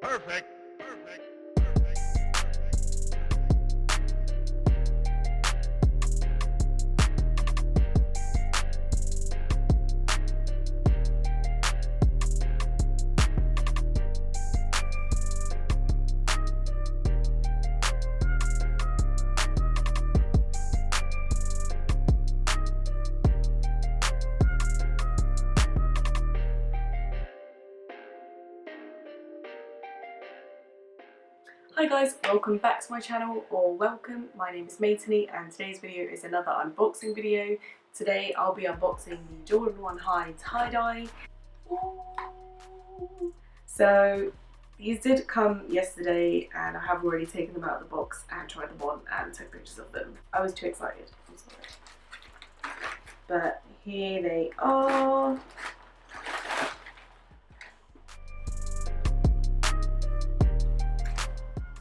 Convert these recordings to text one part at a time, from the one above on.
Perfect. Perfect. Hi guys, welcome back to my channel, or welcome. My name is Maitany and today's video is another unboxing video. Today I'll be unboxing the Jordan 1 High tie-dye. So these did come yesterday and I have already taken them out of the box and tried them on and took pictures of them. I was too excited, I'm sorry. But here they are.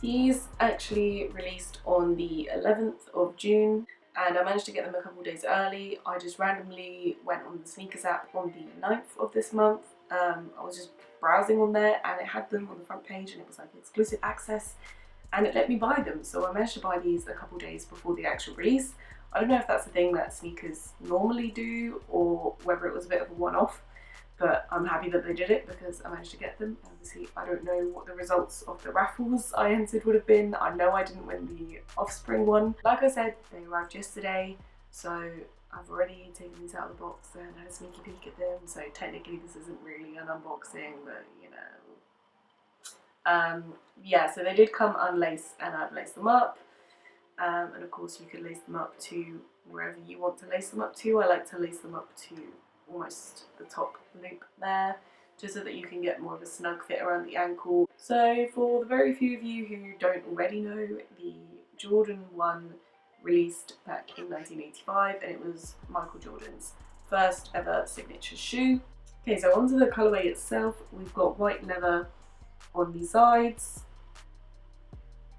These actually released on the 11th of June and I managed to get them a couple days early. I just randomly went on the sneakers app on the 9th of this month. I was just browsing on there and it had them on the front page and it was like exclusive access and it let me buy them. So I managed to buy these a couple days before the actual release. I don't know if that's a thing that sneakers normally do or whether it was a bit of a one-off. But I'm happy that they did it because I managed to get them. Obviously, I don't know what the results of the raffles I entered would have been. I know I didn't win the Offspring one. Like I said, they arrived yesterday, so I've already taken these out of the box and had a sneaky peek at them. So technically this isn't really an unboxing, but you know. Yeah, so they did come unlaced and I've laced them up. And of course you could lace them up to wherever you want to lace them up to. I like to lace them up to almost the top loop there, just so that you can get more of a snug fit around the ankle. So for the very few of you who don't already know, the Jordan 1 released back in 1985 and it was Michael Jordan's first ever signature shoe. Okay, so onto the colourway itself, we've got white leather on the sides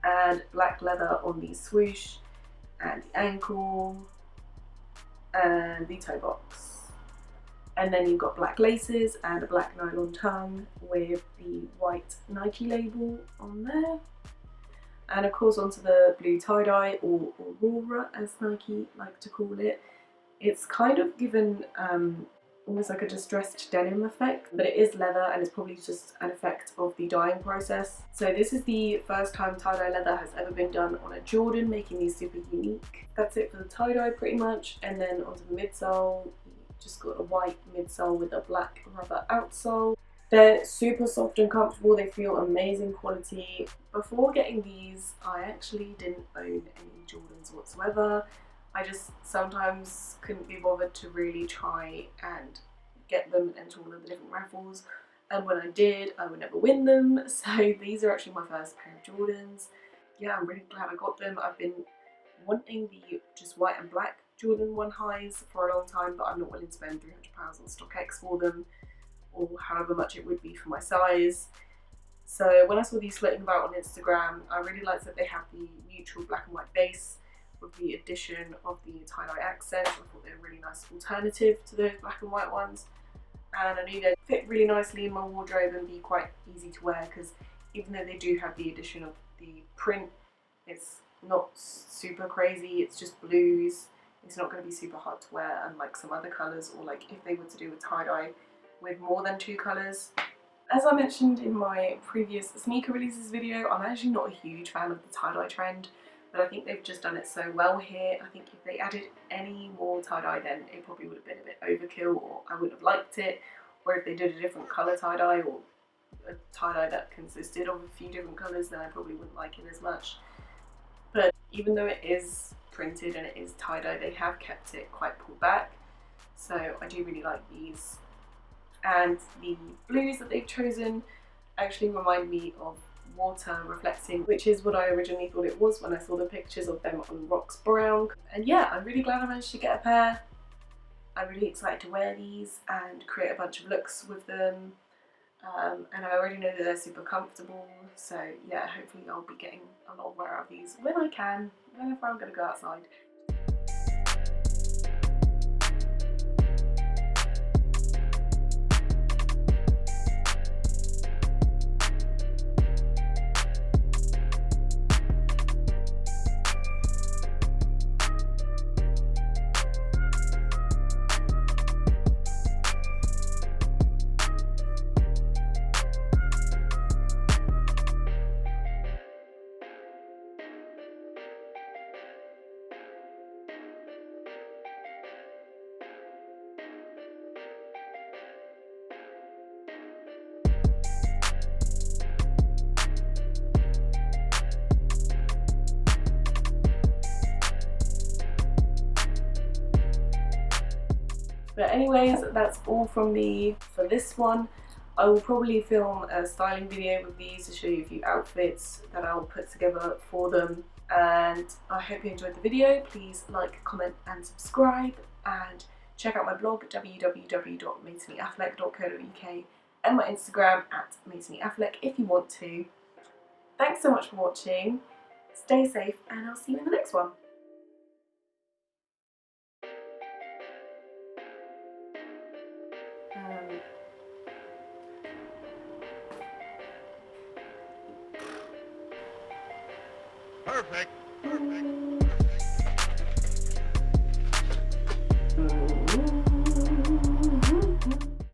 and black leather on the swoosh and the ankle and the toe box. And then you've got black laces and a black nylon tongue with the white Nike label on there. And of course onto the blue tie-dye, or Aurora as Nike like to call it. It's kind of given almost like a distressed denim effect, but it is leather and it's probably just an effect of the dyeing process. So this is the first time tie-dye leather has ever been done on a Jordan, making these super unique. That's it for the tie-dye pretty much. And then onto the midsole, just got a white midsole with a black rubber outsole. They're super soft and comfortable, they feel amazing quality. Before getting these, I actually didn't own any Jordans whatsoever. I just sometimes couldn't be bothered to really try and get them and enter all of the different raffles. And when I did, I would never win them. So these are actually my first pair of Jordans. Yeah, I'm really glad I got them. I've been wanting the just white and black Jordan 1 highs for a long time, but I'm not willing to spend £300 on StockX for them, or however much it would be for my size. So when I saw these floating about on Instagram, I really liked that they have the neutral black and white base with the addition of the tie-dye accent. I thought they were a really nice alternative to those black and white ones, and I knew they'd fit really nicely in my wardrobe and be quite easy to wear, because even though they do have the addition of the print, it's not super crazy, it's just blues. It's not going to be super hard to wear, unlike some other colours, or like if they were to do a tie-dye with more than 2 colours. As I mentioned in my previous sneaker releases video, I'm actually not a huge fan of the tie-dye trend, but I think they've just done it so well here. I think if they added any more tie-dye, then it probably would have been a bit overkill, or I wouldn't have liked it. Or if they did a different colour tie-dye, or a tie-dye that consisted of a few different colours, then I probably wouldn't like it as much. But even though it is printed and it is tie-dye, they have kept it quite pulled back, so I do really like these. And the blues that they've chosen actually remind me of water reflecting, which is what I originally thought it was when I saw the pictures of them on Rocks Brown. And yeah, I'm really glad I managed to get a pair. I'm really excited to wear these and create a bunch of looks with them. And I already know that they're super comfortable, so yeah, hopefully I'll be getting a lot of wear out of these when I can, whenever I'm going to go outside. But anyways, that's all from me for this one. I will probably film a styling video with these to show you a few outfits that I'll put together for them. And I hope you enjoyed the video. Please like, comment and subscribe, and check out my blog www.masonyaffleck.co.uk and my Instagram at masonyaffleck if you want to. Thanks so much for watching. Stay safe and I'll see you in the next one. Perfect.